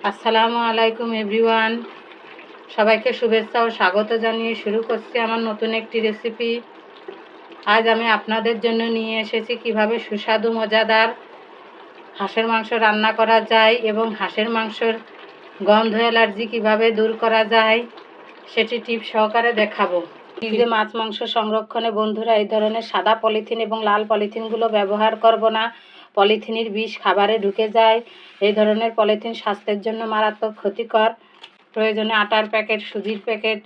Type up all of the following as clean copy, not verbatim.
আসসালামু আলাইকুম এভরিওয়ান, সবাইকে শুভেচ্ছা ও স্বাগত জানিয়ে শুরু করছি আমার নতুন একটি রেসিপি। আজ আমি আপনাদের জন্য নিয়ে এসেছি কিভাবে সুস্বাদু মজাদার হাঁসের মাংস রান্না করা যায় এবং হাঁসের মাংসের গন্ধ অ্যালার্জি কিভাবে দূর করা যায় সেটি টিপ সহকারে দেখাবো। ফ্রিজে মাছ মাংস সংরক্ষণে বন্ধুরা এই ধরনের সাদা পলিথিন এবং লাল পলিথিনগুলো ব্যবহার করব না। পলিথিনের বিষ খাবারে ঢুকে যায়। এই ধরনের পলিথিন স্বাস্থ্যের জন্য মারাত্মক ক্ষতিকর। প্রয়োজনে আটার প্যাকেট, সুজির প্যাকেট,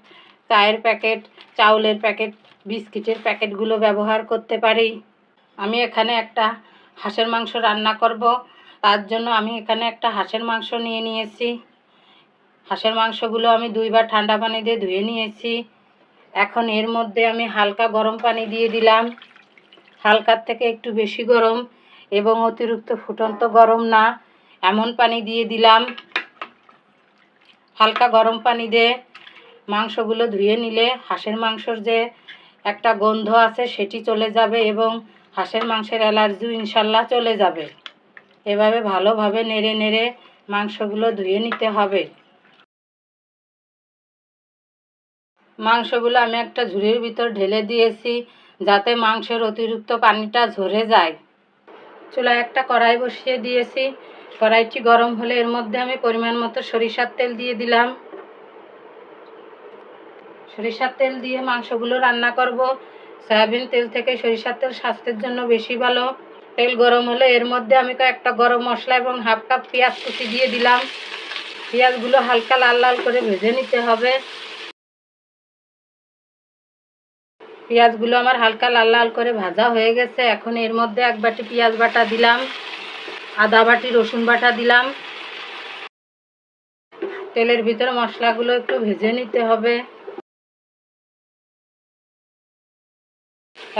চায়ের প্যাকেট, চাউলের প্যাকেট, বিস্কিটের প্যাকেটগুলো ব্যবহার করতে পারি। আমি এখানে একটা হাঁসের মাংস রান্না করব, তার জন্য আমি এখানে একটা হাঁসের মাংস নিয়ে নিয়েছি। হাঁসের মাংসগুলো আমি 2 বার ঠান্ডা পানি দিয়ে ধুয়ে নিয়েছি। এখন এর মধ্যে আমি হালকা গরম পানি দিয়ে দিলাম, হালকার থেকে একটু বেশি গরম এবং অতিরিক্ত ফুটন্ত গরম না, এমন পানি দিয়ে দিলাম। হালকা গরম পানি দিয়ে মাংসগুলো ধুয়ে নিলে হাঁসের মাংসর যে একটা গন্ধ আছে সেটি চলে যাবে এবং হাঁসের মাংসের অ্যালার্জিও ইনশাল্লাহ চলে যাবে। এভাবে ভালোভাবে নেড়ে নেড়ে মাংসগুলো ধুয়ে নিতে হবে। মাংসগুলো আমি একটা ঝুড়ির ভিতর ঢেলে দিয়েছি যাতে মাংসের অতিরিক্ত পানিটা ঝরে যায়। চুলায় একটা কড়াই বসিয়ে দিয়েছি। কড়াইটি গরম হলে এর মধ্যে আমি পরিমাণ মতো সরিষার তেল দিয়ে দিলাম। সরিষার তেল দিয়ে মাংসগুলো রান্না করব। সয়াবিন তেল থেকে সরিষার তেল স্বাস্থ্যের জন্য বেশি ভালো। তেল গরম হলে এর মধ্যে আমি কয়েকটা গরম মশলা এবং হাফ কাপ পেঁয়াজ কুচি দিয়ে দিলাম। পেঁয়াজগুলো হালকা লাল লাল করে ভেজে নিতে হবে। পেঁয়াজগুলো আমার হালকা লাল লাল করে ভাজা হয়ে গেছে। এখন এর মধ্যে 1 বাটি পেঁয়াজ বাটা দিলাম, আধা বাটি রসুন বাটা দিলাম। তেলের ভিতরে মশলাগুলো একটু ভেজে নিতে হবে।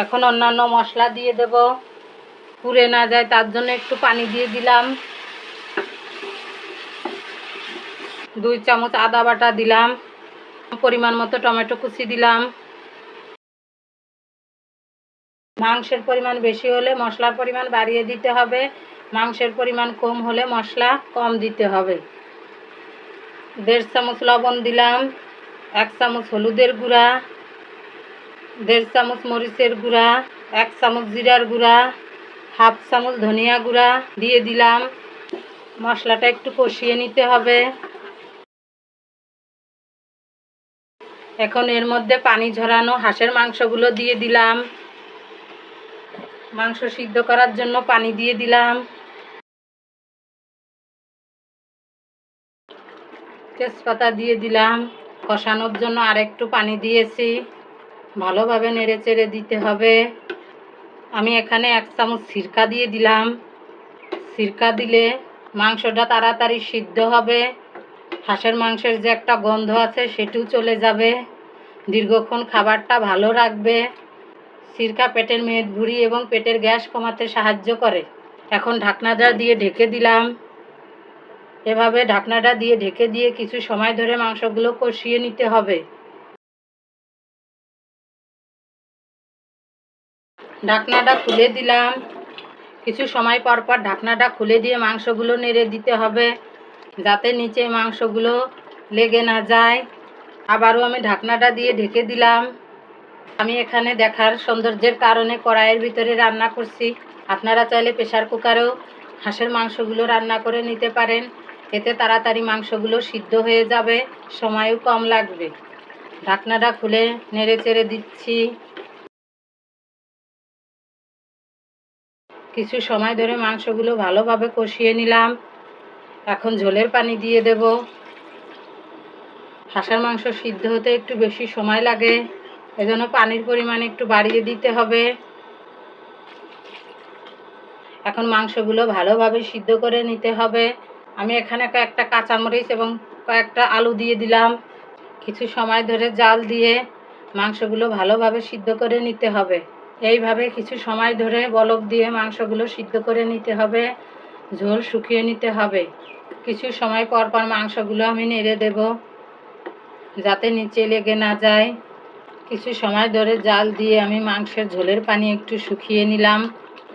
এখন অন্যান্য মশলা দিয়ে দেব, পুড়ে না যায় তার জন্য একটু পানি দিয়ে দিলাম। 2 চামচ আদা বাটা দিলাম, পরিমাণ মতো টমেটো কুচি দিলাম। মাংসের পরিমাণ বেশি হলে মশলার পরিমাণ বাড়িয়ে দিতে হবে, মাংসের পরিমাণ কম হলে মশলা কম দিতে হবে। 1.5 চামচ লবণ দিলাম, 1 চামচ হলুদের গুঁড়া, 1.5 চামচ মরিচের গুঁড়া, 1 চামচ জিরার গুঁড়া, হাফ চামচ ধনিয়া গুঁড়া দিয়ে দিলাম। মশলাটা একটু কষিয়ে নিতে হবে। এখন এর মধ্যে পানি ঝরানো হাঁসের মাংসগুলো দিয়ে দিলাম। মাংস সিদ্ধ করার জন্য পানি দিয়ে দিলাম। তেজপাতা দিয়ে দিলাম। কষানোর জন্য আরেকটু পানি দিয়েছি। ভালোভাবে নেড়ে চেড়ে দিতে হবে। আমি এখানে 1 চামচ সিরকা দিয়ে দিলাম। সিরকা দিলে মাংসটা তাড়াতাড়ি সিদ্ধ হবে। হাঁসের মাংসের যে একটা গন্ধ আছে সেটিও চলে যাবে। দীর্ঘক্ষণ খাবারটা ভালো রাখবে। সিরকা পেটের মেদভুঁড়ি এবং পেটের গ্যাস কমাতে সাহায্য করে। এখন ঢাকনাটা দিয়ে ঢেকে দিলাম। এভাবে ঢাকনাটা দিয়ে ঢেকে দিয়ে কিছু সময় ধরে মাংসগুলো কষিয়ে নিতে হবে। ঢাকনাটা খুলে দিলাম। কিছু সময় পর পর ঢাকনাটা খুলে দিয়ে মাংসগুলো নেড়ে দিতে হবে যাতে নিচে মাংসগুলো লেগে না যায়। আবারও আমি ঢাকনাটা দিয়ে ঢেকে দিলাম। আমি এখানে দেখার সৌন্দর্যের কারণে কড়াইয়ের ভিতরে রান্না করছি। আপনারা চাইলে প্রেসার কুকারেও হাঁসের মাংসগুলো রান্না করে নিতে পারেন। এতে তাড়াতাড়ি মাংসগুলো সিদ্ধ হয়ে যাবে, সময়ও কম লাগবে। ঢাকনাটা খুলে নেড়ে চেড়ে দিচ্ছি। কিছু সময় ধরে মাংসগুলো ভালোভাবে কষিয়ে নিলাম। এখন ঝোলের পানি দিয়ে দেব। হাঁসের মাংস সিদ্ধ হতে একটু বেশি সময় লাগে, এজন্য পানির পরিমাণ একটু বাড়িয়ে দিতে হবে। এখন মাংসগুলো ভালোভাবে সিদ্ধ করে নিতে হবে। আমি এখানে কয়েকটা কাঁচামরিচ এবং কয়েকটা আলু দিয়ে দিলাম। কিছু সময় ধরে জাল দিয়ে মাংসগুলো ভালোভাবে সিদ্ধ করে নিতে হবে। এইভাবে কিছু সময় ধরে বলক দিয়ে মাংসগুলো সিদ্ধ করে নিতে হবে, ঝোল শুকিয়ে নিতে হবে। কিছু সময় পর পর মাংসগুলো আমি নেড়ে দেব যাতে নিচে লেগে না যায়। কিছু সময় ধরে জাল দিয়ে আমি মাংসের ঝোলের পানি একটু শুকিয়ে নিলাম।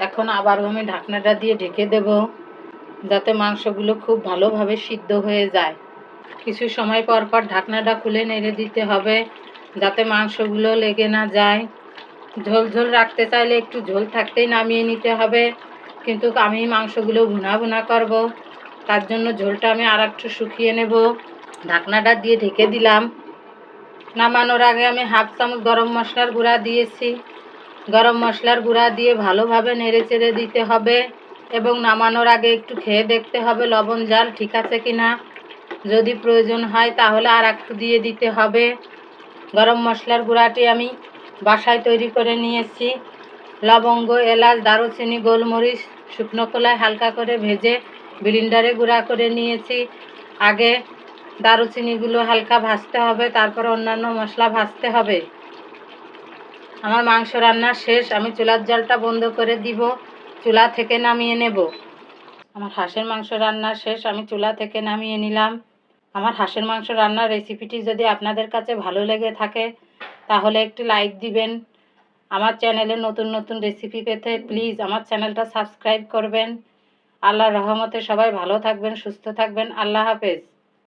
এখন আবারও আমি ঢাকনাটা দিয়ে ঢেকে দেব। যাতে মাংসগুলো খুব ভালোভাবে সিদ্ধ হয়ে যায়। কিছু সময় পর পর ঢাকনাটা খুলে নেড়ে দিতে হবে যাতে মাংসগুলো লেগে না যায়। ঝোল ঝোল রাখতে চাইলে একটু ঝোল থাকতেই নামিয়ে নিতে হবে, কিন্তু আমি মাংসগুলো ভুনা ভুনা করব, তার জন্য ঝোলটা আমি আর একটু শুকিয়ে নেব। ঢাকনাটা দিয়ে ঢেকে দিলাম। নামানোর আগে আমি 1/2 চামচ গরম মশলার গুঁড়া দিয়েছি। গরম মশলার গুঁড়া দিয়ে ভালোভাবে নেড়ে চেড়ে দিতে হবে এবং নামানোর আগে একটু খেয়ে দেখতে হবে লবণ ঝাল ঠিক আছে কিনা। যদি প্রয়োজন হয় তাহলে আর একটু দিয়ে দিতে হবে। গরম মশলার গুঁড়াটি আমি বাসায় তৈরি করে নিয়েছি। লবঙ্গ, এলাচ, দারুচিনি, গোলমরিচ শুকনো খোলায় হালকা করে ভেজে ব্লেন্ডারে গুঁড়া করে নিয়েছি। আগে দারুচিনিগুলো হালকা ভাজতে হবে, তারপর অন্যান্য মশলা ভাজতে হবে। আমার মাংস রান্না শেষ, আমি চুলার জালটা বন্ধ করে দিব, চুলা থেকে নামিয়ে নেব। আমার হাঁসের মাংস রান্না শেষ, আমি চুলা থেকে নামিয়ে নিলাম। আমার হাঁসের মাংস রান্নার রেসিপিটি যদি আপনাদের কাছে ভালো লেগে থাকে তাহলে একটি লাইক দিবেন। আমার চ্যানেলে নতুন নতুন রেসিপি পেতে প্লিজ আমার চ্যানেলটা সাবস্ক্রাইব করবেন। আল্লাহর রহমতে সবাই ভালো থাকবেন, সুস্থ থাকবেন। আল্লাহ হাফেজ।